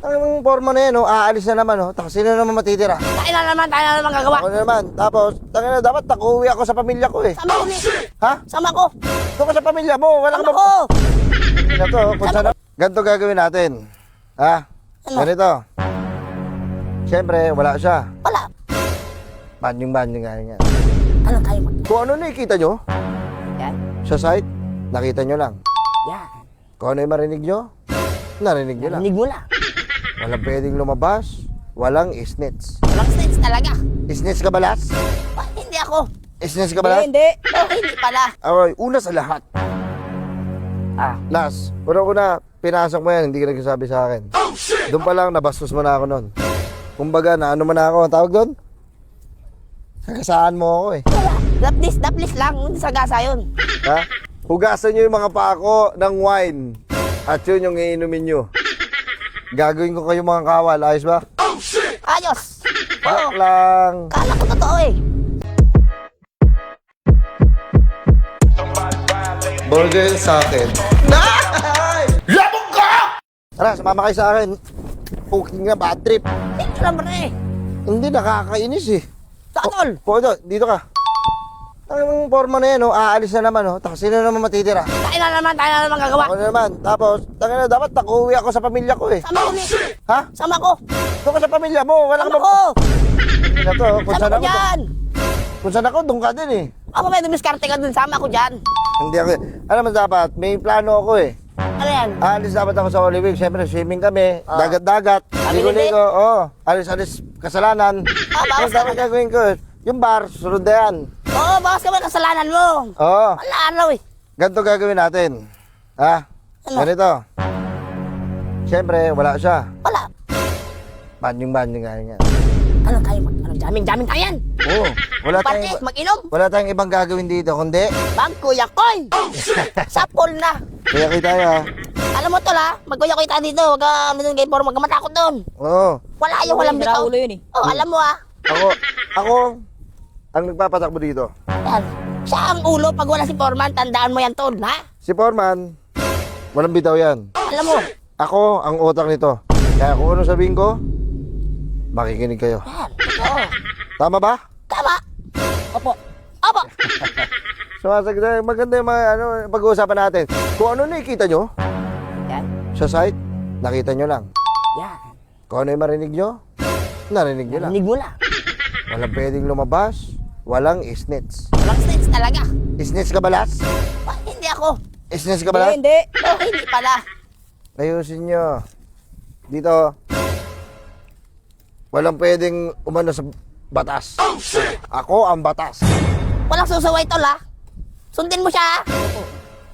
Ang forma na yan, oh, aalis na naman, oh. Sino na naman matitira? Tayo na naman gagawa. Ako na naman. Tapos, tangina, dapat nakuwi ako sa pamilya ko, eh. Sama ko ni. Ha? Sama ko. Doon ka sa pamilya mo. Wala Sama ka ko. Ina to, kung saan. Ganito gagawin natin. Ha? Ano? Ganito. Siyempre, wala siya. Wala. Banding nga yan. Ano tayo mag... Kung ano nakikita nyo, Yan. sa site, nakita nyo lang. Yan. Kung ano yung marinig nyo, narinig nyo lang. Narinig mo lang. Walang pwedeng lumabas, walang isnits. Walang snitch talaga. Isnits ka ba, Las? Ah, hindi ako. Isnits ka ba, Las? Hindi. Oh, hindi pala. Okay, una sa lahat. Ah. Las, una, pinasok mo yan, hindi ka nagsasabi sa akin. Doon pa lang, nabastos mo na ako nun. Kumbaga, na ano man ako, ang tawag doon? Sagasaan mo ako, eh. Wala. Daplis lang. Hindi sa gasa yun. Ha? Hugasan nyo yung mga pako ng wine. At yun yung iinumin nyo. Gagawin ko kayo mga kawal, ayos ba? Ayos. Oo. Joke lang. Kala ko totoo eh. Burger sa akin. Labog ka! Tara, sumama kayo sa akin. Puking nga, bad trip. Hindi naman eh. Hindi, nakakainis eh. Tatol. Podo, dito ka. Ang forma na yan, oh, aalis na naman, oh. Sino na naman matitira? Tayo na naman gagawa. Ako na naman. Tapos, tangina, dapat nakuwi ako sa pamilya ko, eh. Sama ko ni. Ha? Sama ko. Doon ka sa pamilya mo. Wala ka Sama ko. Ina to, kung Sama saan ko ako, dyan. kung saan ako, doon ka din, eh. Ako may dumiskarte ka dun. Sama ko dyan. Hindi ako, alam mo dapat, may plano ako, eh. Ano yan? Aalis dapat ako sa Holy Week. Siyempre, swimming kami. Dagat-dagat. Ligo-ligo. Ligo-ligo. Oo. Alis-alis kasalanan. Bawas Ano dapat ka. gagawin ko? Yung bar, sunod na yan. Oo, bawas ka ba kasalanan mo? Oo. Wala araw eh. Ganito gagawin natin. Ha? Ano? Ganito. Siyempre, wala siya. Wala. Banding nga yan. Ano tayo mag... Ano, jamming tayo yan. Oo. Party, mag-inom. Wala tayong ibang gagawin dito, kundi Bang Kuya Koy. Sapol na. kaya kita tayo, ha? Alam mo tol ha, mag-Kuya Koy tayo dito. Huwag ka doon kayo for magkamatakot doon. Oo. Wala yung walang bitaw. yun eh. Oh, alam mo ha. Ako, ang nagpapatakbo dito. Yan. Siya ang ulo pag wala si Foreman. Tandaan mo yan tol, ha? Si Foreman, walang bitaw yan. Alam mo. Ako ang utak nito. Kaya kung ano sabihin ko, makikinig kayo. Yan. Oo. Tama ba? Tama. Opo. Opo. Sumasagot, maganda yung mga pag-uusapan natin. Kung ano nakikita nyo Yan. sa site, nakita nyo lang. Yan. Kung ano yung marinig nyo, narinig nyo lang. Narinig mo lang. Walang pwedeng lumabas, walang isnits. Walang snitch talaga. Isnits ka ba, Las? Ah, hindi ako. Isnits ka ba, Las? Hindi. Oh, hindi pala. Ayusin nyo. Dito, walang pwedeng umano sa batas. Ako ang batas. Walang susaway tol ha. Sundin mo siya ha.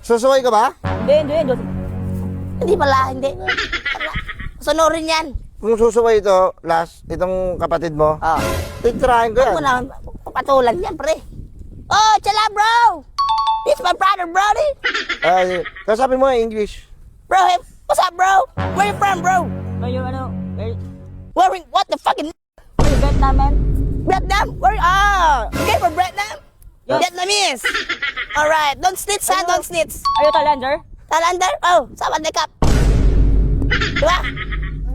Susuway ka ba? Hindi. Hindi pala, hindi. Wala. Sonorin yan. Kung susuway ito, Las, itong kapatid mo, Oh. titirahin ko Huwag yan. mo na papatulan yan, pre. Oh, chala, bro! This my brother, brody. Ay, kasabi mo in English. Bro, hey, what's up, bro? Where you from, bro? Yung ano, What the fucking... Vietnam man. Vietnam? Where... Ah! You came from Vietnam? Yes. Vietnamese. Alright, don't snitch, ha? Don't snitch. Are you Thailander? Talander? Oh, sama the cup. Diba?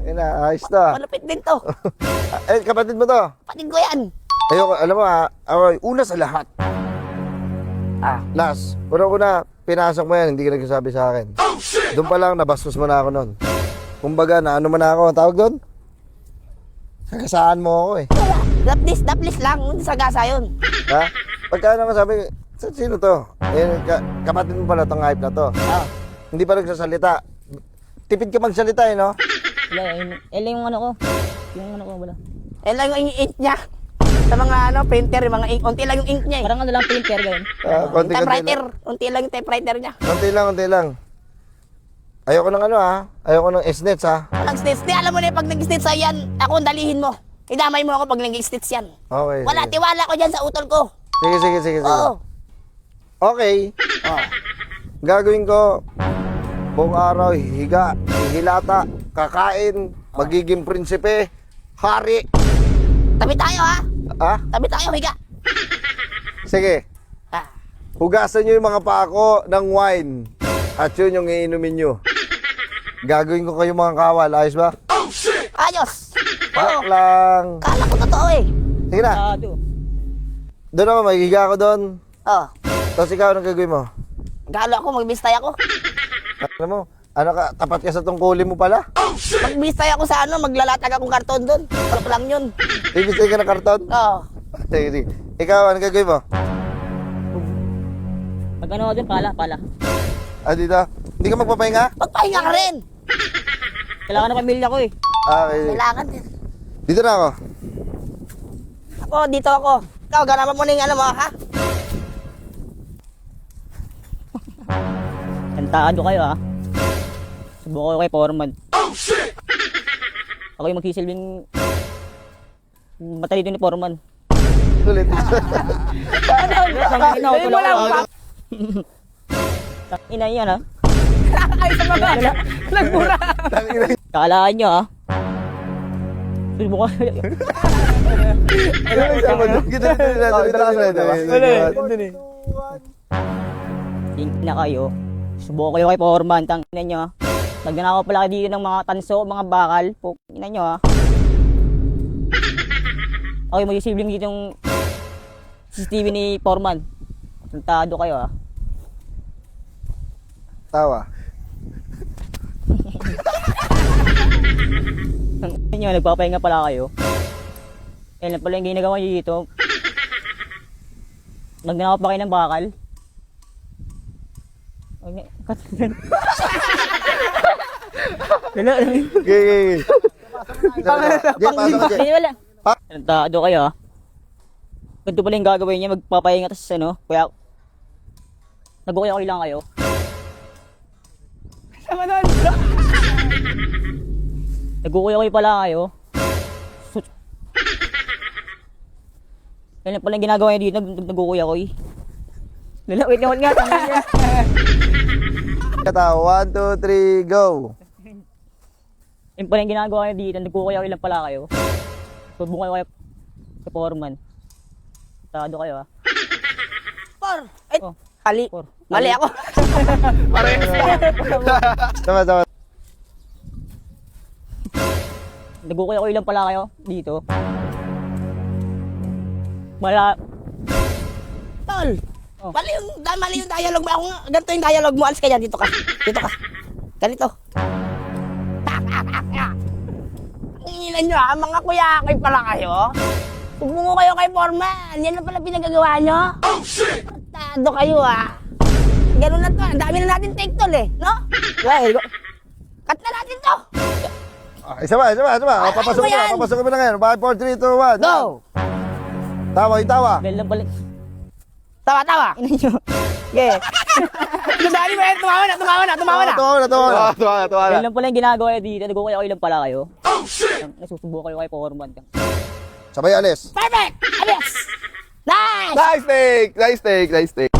Ayun na, ayos na. Malupit din to. Eh, kapatid mo to. Patid ko yan. Ayoko, alam mo ha, ako, una sa lahat. Las, una, pinasok mo yan, hindi ka nagsasabi sa akin. Doon pa lang, nabastos mo na ako nun. Kumbaga, na ano man ako, ang tawag doon? Sagasaan mo ako, eh. Wala. Daplis lang. Hindi sa gasa yun. Ha? Pagka naman sabi, sino to? Eh, kapatid mo pala tong hype na to. Hindi pa nagsasalita. Tipid ka magsalita, eh, no? Wala, yung ano ko. Yung ano ko, wala. Yan lang yung ink niya. Sa mga printer, yung mga ink. Unti lang yung ink niya eh. Parang ano lang printer ganyan. Konti-konti Typewriter. lang. Unti lang yung typewriter niya. Konti lang. Ayoko ng ano, ha? Ayoko ng SNETs, ha? Walang stitch. Di, alam mo na pag nag-stitch yan, ako ang dalihin mo. Idamay mo ako pag nag-stitch yan. Okay. Wala, sige. tiwala ko dyan sa utol ko. Sige. Oo. Okay. Gagawin ko, buong araw, higa, hihilata, kakain, magiging prinsipe, hari. Tabi tayo ha. Ah? Tabi tayo, higa. Sige. Ah. Hugasan nyo yung mga pako ng wine. At yun yung iinumin nyo. Gagawin ko kayo mga kawal, ayos ba? Joke lang. Kala ko totoo eh. Sige na. Tado. Doon ako, magigiga ako doon. Oh, Tapos ikaw, anong gagawin mo? galo ako, magbistay ako. Ano mo? Ano ka, tapat ka sa tungkulin mo pala? Magbistay ako sa ano, maglalatag akong karton doon. Sarap lang yun. Bibisay ka ng karton? Oo. Sige, sige. Ikaw, anong gagawin mo? Pag ano dun, pala. Ah, dito? Hindi ka magpapahinga? Magpahinga ka rin. Kailangan ng pamilya ko eh. Ah, okay. Kailangan din. Dito na ako. Ako, dito ako. Ikaw, ganapan mo na yung ano mo, ha? Tantado kayo ah. Subukan ko kay Foreman. Ako yung magsisilbing matalito ni Foreman. Ulit. Tangina ko Wala mo pa. Ina yan ah. Ay, sa mga. Nagmura. Kakalaan nyo ah. Subukan ko. Tingin na kayo. Subukan kayo kay Foreman. Tangina nyo ah. Nagnanakaw pala kayo dito ng mga tanso, mga bakal. Tingnan nyo ah. Ako yung magsisilbing dito yung CCTV ni Foreman. Tantado kayo ah. Tawa. Tangina nyo, nagpapahinga pala kayo. Yan lang pala yung ginagawa nyo dito. Nagnanakaw pa kayo ng bakal. Wala. Okay. Jay, pasok ka, Jay. Wala. Tantado kayo ah. Ganito pala yung gagawin niya, magpapahinga tas ano, kaya nag-okay lang kayo. Sama nun. Nag-okay pala kayo. Yan pala yung ginagawa niya dito, nag-okay. Lala, wait naman nga. Kata, 1, 2, 3, go. Yan pala yung ginagawa niya dito, nag-okay lang pala kayo. Subukan kayo kay Foreman. Tado kayo ah. Por. Ay, Oh. mali. Por. Mali ako. Tama. Nag-okay lang pala kayo dito. Mala, Tol. Oh. Mali yung dialogue mo. Ako nga, ganito yung dialogue mo. Alis ka dyan. Dito ka. Ganito. Ilan nyo ha, mga kuyakay pala kayo. Sumbungo kayo kay Foreman. Yan na pala pinagagawa nyo. Oh, shit! Tado kayo ha. Ganun na to. Ang dami na natin take tol eh. No? well, Cut na natin to. Isa ba? Papasok mo na ngayon. 5, 4, 3, 2, 1. Go! Tawa, yung tawa. well lang pala. Tawa. Ina nyo. Yeah. Dali mo yan. Tumawa na. Tawa na. Well lang pala yung ginagawa niya dito, nag-okay lang pala kayo. Oh shit! Nasusubukan kayo kay Foreman. Sabay alis. Perfect! Abis! Nice! Nice take!